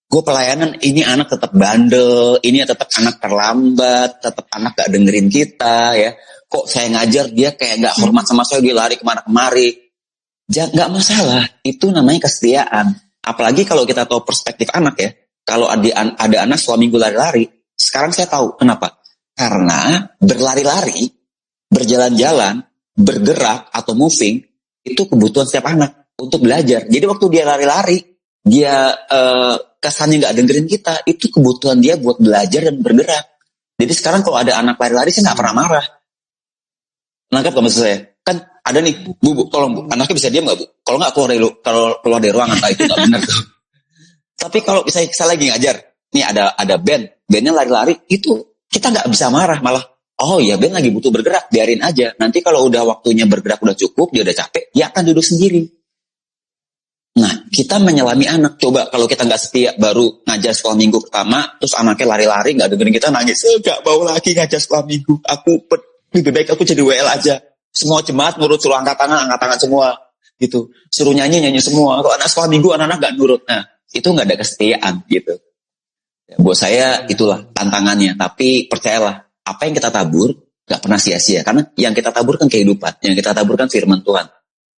gue pelayanan, ini anak tetap bandel, ini tetap anak terlambat, tetap anak gak dengerin kita, ya. Kok saya ngajar dia kayak gak hormat sama saya, dia lari kemana-kemari. Gak masalah, itu namanya kesetiaan. Apalagi kalau kita tahu perspektif anak ya, kalau ada anak selama minggu lari-lari, sekarang saya tahu kenapa. Karena berlari-lari, berjalan-jalan, bergerak atau moving, itu kebutuhan setiap anak untuk belajar. Jadi waktu dia lari-lari, dia kesannya nggak dengerin kita, itu kebutuhan dia buat belajar dan bergerak. Jadi sekarang kalau ada anak lari-lari, saya nggak pernah marah. Nangkap gak maksud saya? Kan ada nih, bu, tolong bu, anaknya bisa diam nggak bu? Kalau nggak keluar dari ruangan, itu nggak benar tuh. Tapi kalau saya lagi ngajar, nih ada bandnya lari-lari, itu kita nggak bisa marah, malah oh ya band lagi butuh bergerak, biarin aja. Nanti kalau udah waktunya bergerak udah cukup, dia udah capek, dia akan duduk sendiri. Nah, kita menyelami anak. Coba kalau kita nggak setia, baru ngajar sekolah minggu pertama, terus anaknya lari-lari, nggak dengerin kita nangis, saya nggak mau lagi ngajar sekolah minggu. Lebih baik aku jadi WL aja. Semua jemaat nurut, suruh angkat tangan semua. Gitu. Suruh nyanyi semua. Kalau anak sekolah minggu, anak-anak nggak nurut. Nah, itu nggak ada kesetiaan gitu. Ya, buat saya itulah tantangannya. Tapi percayalah, apa yang kita tabur nggak pernah sia-sia. Karena yang kita tabur kan kehidupan, yang kita tabur kan firman Tuhan.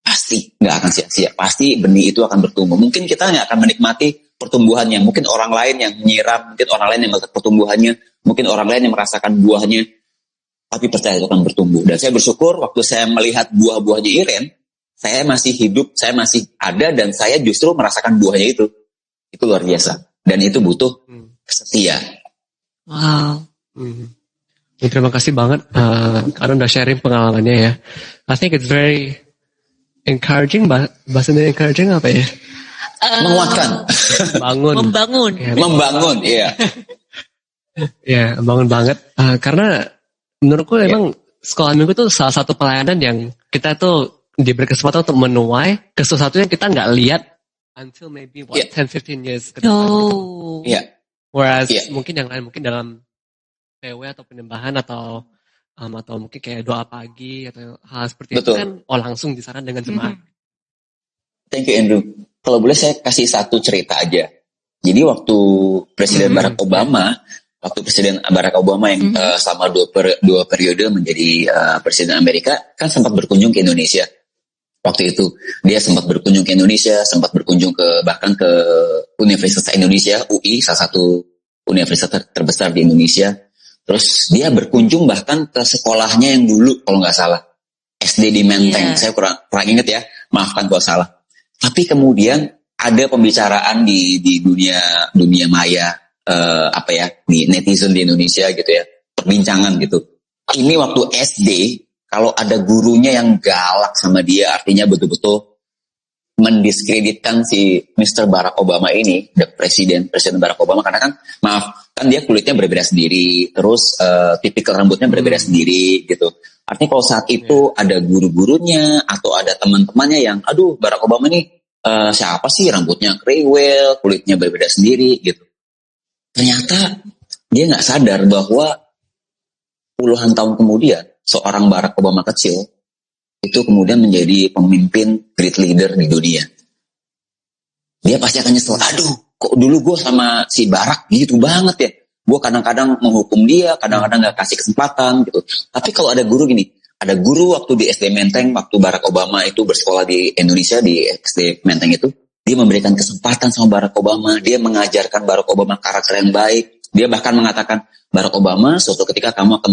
Pasti nggak akan sia-sia. Pasti benih itu akan bertumbuh. Mungkin kita nggak akan menikmati pertumbuhannya. Mungkin orang lain yang menyiram, mungkin orang lain yang melihat pertumbuhannya, mungkin orang lain yang merasakan buahnya. Tapi percaya itu akan bertumbuh. Dan saya bersyukur waktu saya melihat buah-buahnya Iren, saya masih hidup, saya masih ada, dan saya justru merasakan buahnya itu. Itu luar biasa. Dan itu butuh setia. Wow. Terima kasih banget karena udah sharing pengalamannya ya. I think it's very encouraging. Bahasanya encouraging apa ya? Menguatkan. Membangun. Membangun, iya. Ya, membangun banget. Karena menurutku memang sekolah minggu itu salah satu pelayanan yang kita tuh diberi kesempatan untuk menuai ke sesuatu yang kita nggak lihat until maybe 10-15 years ke depan. Whereas mungkin yang lain mungkin dalam PW atau penyembahan atau mungkin kayak doa pagi atau hal seperti itu kan langsung di sana dengan jemaat. Thank you Andrew. Kalau boleh saya kasih satu cerita aja. Jadi waktu Presiden Barack Obama yang selama dua periode menjadi Presiden Amerika kan sempat berkunjung ke Indonesia. Waktu itu dia sempat berkunjung ke Indonesia, sempat berkunjung bahkan ke Universitas Indonesia, UI, salah satu universitas terbesar di Indonesia. Terus dia berkunjung bahkan ke sekolahnya yang dulu kalau nggak salah SD di Menteng. Saya kurang ingat ya, maafkan kalau salah. Tapi kemudian ada pembicaraan di dunia maya, di netizen di Indonesia gitu ya, perbincangan gitu. Ini waktu SD, kalau ada gurunya yang galak sama dia, artinya betul-betul mendiskreditkan si Mr. Barack Obama ini, Presiden Barack Obama, karena kan dia kulitnya berbeda sendiri, terus tipikal rambutnya berbeda sendiri gitu. Artinya kalau saat itu ada guru-gurunya atau ada teman-temannya yang, aduh Barack Obama ini siapa sih rambutnya kriwel, kulitnya berbeda sendiri gitu. Ternyata dia nggak sadar bahwa puluhan tahun kemudian seorang Barack Obama kecil itu kemudian menjadi pemimpin great leader di dunia. Dia pasti akan nyesel, aduh kok dulu gue sama si Barack gitu banget ya. Gue kadang-kadang menghukum dia, kadang-kadang gak kasih kesempatan gitu. Tapi kalau ada guru gini, ada guru waktu di SD Menteng, waktu Barack Obama itu bersekolah di Indonesia di SD Menteng itu, dia memberikan kesempatan sama Barack Obama, dia mengajarkan Barack Obama karakter yang baik. Dia bahkan mengatakan, Barack Obama suatu ketika kamu akan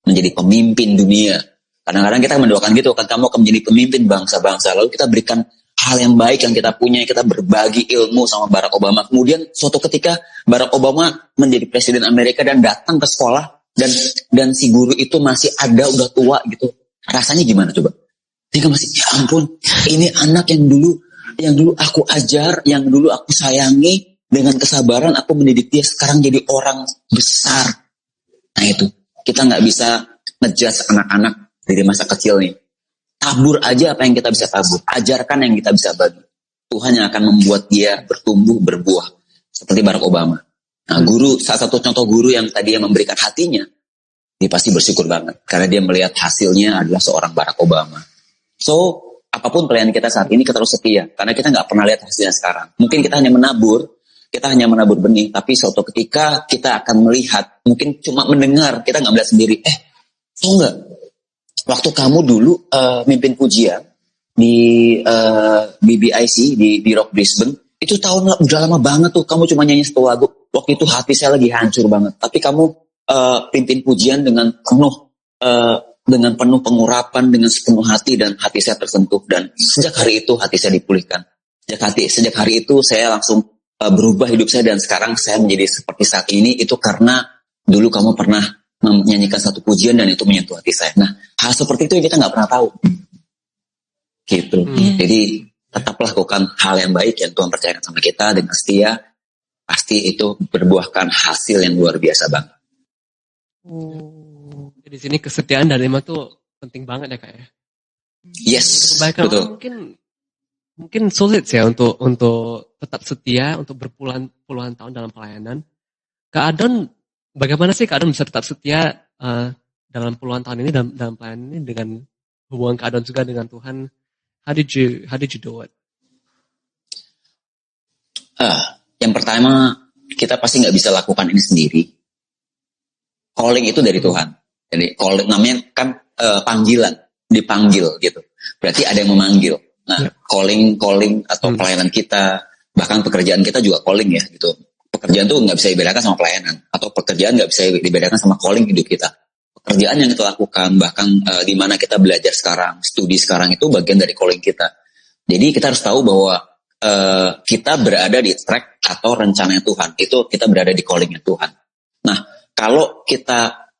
menjadi pemimpin dunia. Kadang-kadang kita mendoakan gitu, kan kamu akan menjadi pemimpin bangsa-bangsa. Lalu kita berikan hal yang baik yang kita punya, kita berbagi ilmu sama Barack Obama. Kemudian suatu ketika Barack Obama menjadi presiden Amerika dan datang ke sekolah, dan si guru itu masih ada, udah tua gitu. Rasanya gimana coba? Dia masih, ya ampun, ini anak yang dulu aku ajar, yang dulu aku sayangi, dengan kesabaran aku mendidik dia, sekarang jadi orang besar. Nah itu, kita nggak bisa ngejudge anak-anak dari masa kecil nih. Tabur aja apa yang kita bisa tabur, ajarkan yang kita bisa bagi. Tuhan yang akan membuat dia bertumbuh, berbuah. Seperti Barack Obama. Nah salah satu contoh guru yang tadi yang memberikan hatinya, dia pasti bersyukur banget. Karena dia melihat hasilnya adalah seorang Barack Obama. So, apapun pelayanan kita saat ini, kita harus setia. Karena kita nggak pernah lihat hasilnya sekarang. Mungkin kita hanya menabur benih, tapi suatu ketika kita akan melihat, mungkin cuma mendengar, kita nggak melihat sendiri. Tahu nggak? Waktu kamu dulu mimpin pujian di BBIC di Rock Brisbane, itu udah lama banget tuh, kamu cuma nyanyi satu lagu. Waktu itu hati saya lagi hancur banget. Tapi kamu pimpin pujian dengan penuh pengurapan, dengan sepenuh hati, dan hati saya tersentuh. Dan sejak hari itu hati saya dipulihkan. Sejak hari itu saya langsung berubah hidup saya, dan sekarang saya menjadi seperti saat ini. Itu karena dulu kamu pernah menyanyikan satu pujian dan itu menyentuh hati saya. Nah, hal seperti itu kita nggak pernah tahu. Gitu. Jadi tetap lakukan hal yang baik yang Tuhan percayakan sama kita dengan setia. Pasti itu berbuahkan hasil yang luar biasa banget. Di sini kesetiaan dan iman tuh penting banget ya Kak ya. Yes, betul. Mungkin sulit sih ya untuk tetap setia untuk berpuluhan tahun dalam pelayanan. Kak Adon, bagaimana sih Kak Adon bisa tetap setia dalam puluhan tahun ini dalam pelayanan ini dengan hubungan Kak Adon juga dengan Tuhan? How did you do it? Yang pertama, kita pasti nggak bisa lakukan ini sendiri. Calling itu dari Tuhan. Jadi calling namanya kan panggilan, dipanggil gitu. Berarti ada yang memanggil. Nah, calling atau pelayanan kita, bahkan pekerjaan kita juga calling ya gitu. Pekerjaan tuh nggak bisa dibedakan sama pelayanan, atau pekerjaan nggak bisa dibedakan sama calling hidup kita. Pekerjaan yang kita lakukan, bahkan di mana kita belajar sekarang, studi sekarang, itu bagian dari calling kita. Jadi kita harus tahu bahwa kita berada di track atau rencananya Tuhan. Itu kita berada di callingnya Tuhan. Nah, kalau kita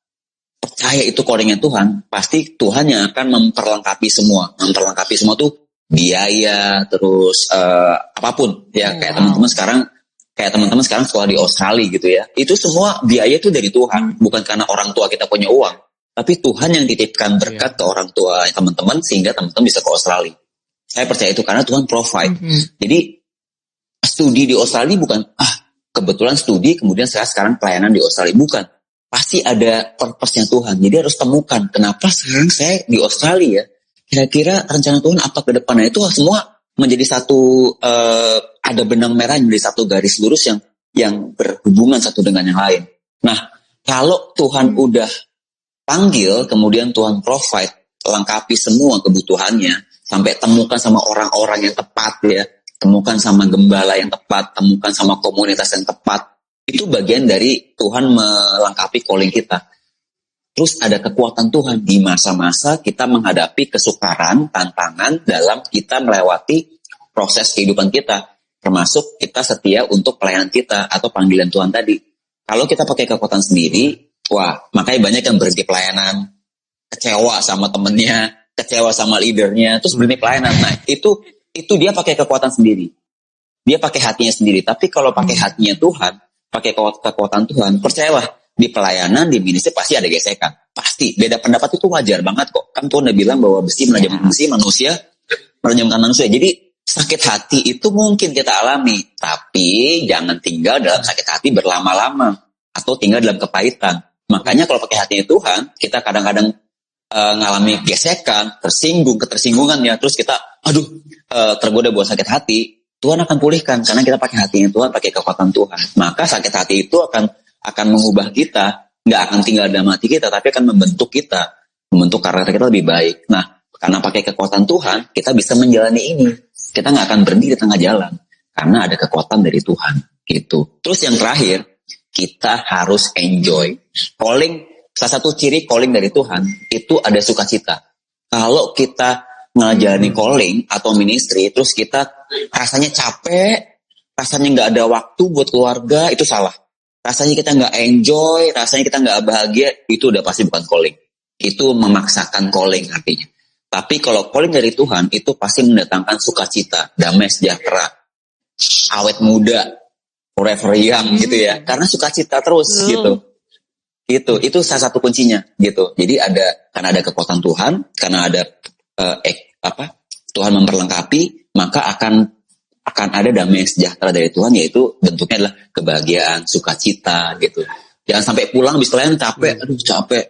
percaya itu callingnya Tuhan, pasti Tuhan yang akan memperlengkapi semua. Memperlengkapi semua tuh biaya, terus apapun ya. Kayak teman-teman sekarang sekolah di Australia gitu ya. Itu semua biaya itu dari Tuhan, bukan karena orang tua kita punya uang, tapi Tuhan yang titipkan berkat ke orang tua teman-teman sehingga teman-teman bisa ke Australia. Saya percaya itu karena Tuhan provide. Jadi studi di Australia bukan kebetulan studi kemudian saya sekarang pelayanan di Australia, bukan. Pasti ada purpose-nya Tuhan. Jadi harus temukan kenapa sekarang saya di Australia. Kira-kira rencana Tuhan apa ke depannya, itu semua menjadi satu ada benang merah menjadi satu garis lurus yang berhubungan satu dengan yang lain. Nah, kalau Tuhan udah panggil, kemudian Tuhan provide, lengkapi semua kebutuhannya, sampai temukan sama orang-orang yang tepat ya, temukan sama gembala yang tepat, temukan sama komunitas yang tepat. Itu bagian dari Tuhan melengkapi calling kita. Terus ada kekuatan Tuhan di masa-masa kita menghadapi kesukaran, tantangan dalam kita melewati proses kehidupan kita. Termasuk kita setia untuk pelayanan kita atau panggilan Tuhan tadi. Kalau kita pakai kekuatan sendiri, makanya banyak yang berhenti pelayanan, kecewa sama temennya, kecewa sama leadernya, terus berhenti pelayanan. Nah, itu dia pakai kekuatan sendiri. Dia pakai hatinya sendiri. Tapi kalau pakai hatinya Tuhan, pakai kekuatan Tuhan, percayalah, di pelayanan, di ministry pasti ada gesekan. Pasti. Beda pendapat itu wajar banget kok. Kan Tuhan udah bilang bahwa besi menajamkan besi, manusia menajamkan manusia. Jadi sakit hati itu mungkin kita alami, tapi jangan tinggal dalam sakit hati berlama-lama atau tinggal dalam kepahitan. Makanya kalau pakai hatinya Tuhan, kita kadang-kadang ngalami gesekan, ketersinggungan ya, terus kita tergoda buat sakit hati. Tuhan akan pulihkan karena kita pakai hatinya Tuhan, pakai kekuatan Tuhan. Maka sakit hati itu akan mengubah kita, nggak akan tinggal dalam hati kita, tapi akan membentuk kita, membentuk karakter kita lebih baik. Nah, karena pakai kekuatan Tuhan, kita bisa menjalani ini. Kita nggak akan berhenti di tengah jalan karena ada kekuatan dari Tuhan. Gitu. Terus yang terakhir, kita harus enjoy. Salah satu ciri calling dari Tuhan itu ada sukacita. Kalau kita ngejalani calling atau ministry, terus kita rasanya capek, rasanya nggak ada waktu buat keluarga, itu salah. Rasanya kita nggak enjoy, rasanya kita nggak bahagia, itu udah pasti bukan calling. Itu memaksakan calling artinya. Tapi kalau calling dari Tuhan, itu pasti mendatangkan sukacita, damai sejahtera, awet muda, forever young gitu ya. Karena sukacita terus gitu. Itu salah satu kuncinya gitu. Jadi karena ada kekuatan Tuhan, karena ada Tuhan memperlengkapi, maka akan ada damai sejahtera dari Tuhan, yaitu bentuknya adalah kebahagiaan, sukacita gitu. Jangan sampai pulang habis kalian capek, capek.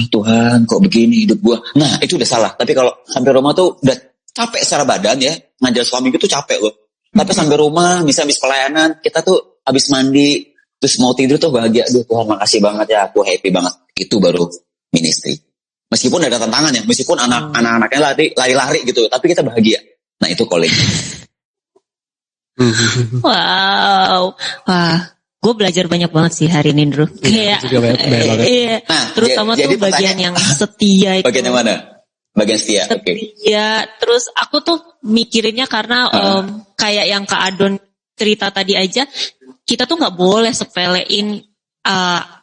Tuhan kok begini hidup gua. Nah itu udah salah. Tapi kalau sampai rumah tuh udah capek secara badan ya, ngajar suami itu capek loh. Tapi sampai rumah bisa habis pelayanan, kita tuh habis mandi terus mau tidur tuh bahagia. Aduh Tuhan makasih banget ya, aku happy banget. Itu baru ministry. Meskipun ada tantangan ya, meskipun anak-anaknya lari-lari gitu, tapi kita bahagia. Nah itu calling. Wow, wah, gue belajar banyak banget sih hari ini, Drew. Iya, juga banyak banget. Iya. Nah, terutama tuh bagian yang setia itu. Bagian yang mana? Bagian setia. Setia. Terus aku tuh mikirinnya karena kayak yang Kak Adon cerita tadi aja, kita tuh nggak boleh sepelein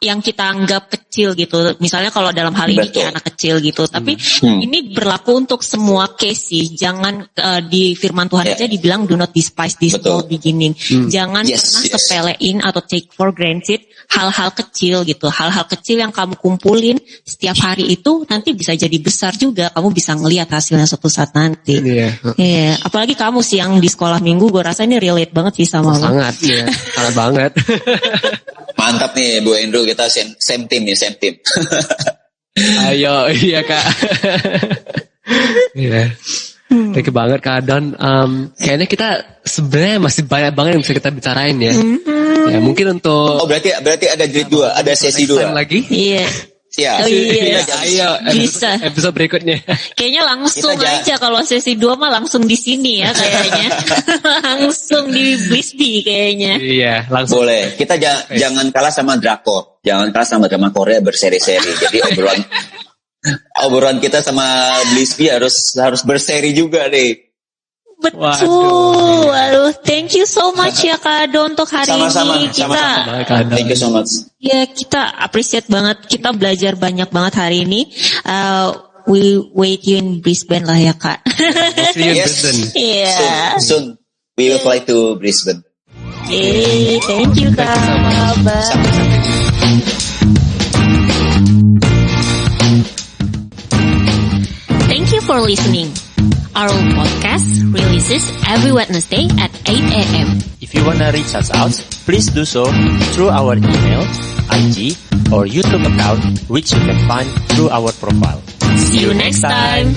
yang kita anggap kecil gitu. Misalnya kalau dalam hal ini kayak anak kecil gitu. Tapi ini berlaku untuk semua case sih. Jangan di firman Tuhan aja dibilang do not despise this small beginning. Jangan pernah sepelein atau take for granted hal-hal kecil gitu. Hal-hal kecil yang kamu kumpulin setiap hari itu nanti bisa jadi besar juga. Kamu bisa ngelihat hasilnya suatu saat nanti. Iya. Apalagi kamu sih yang di sekolah minggu, gue rasa ini relate banget sih sama lo. Sangat, iya. Sangat banget. Mantap nih Bu Andrew, kita same team nih, same team. Ayo, iya Kak. Iya. Thank you banget Kak Adon. Kayaknya kita sebenarnya masih banyak banget yang bisa kita bicarain ya. Ya mungkin untuk. Oh berarti ada grade 2, ada sesi 2 lagi. Iya. Ya. Oh iya. Ayo bisa. Episode berikutnya. Kayaknya langsung aja kalau sesi 2 mah langsung di sini ya kayaknya. Langsung di Blisby kayaknya. Iya, langsung. Boleh. Kita jangan kalah sama drakor. Jangan kalah sama drama Korea berseri-seri. Jadi obrolan kita sama Blisby harus berseri juga nih. Betul. Waduh, thank you so much ya Kak Adon untuk hari ini. Thank you so much. Ya, kita appreciate banget. Kita belajar banyak banget hari ini. We wait you in Brisbane lah ya Kak. See you in Brisbane. Yeah. Soon we will fly to Brisbane. Okay, thank you Kak. Bye. Thank you for listening. Our podcast releases every Wednesday at 8 a.m. If you wanna reach us out, please do so through our email, IG, or YouTube account, which you can find through our profile. See you next time.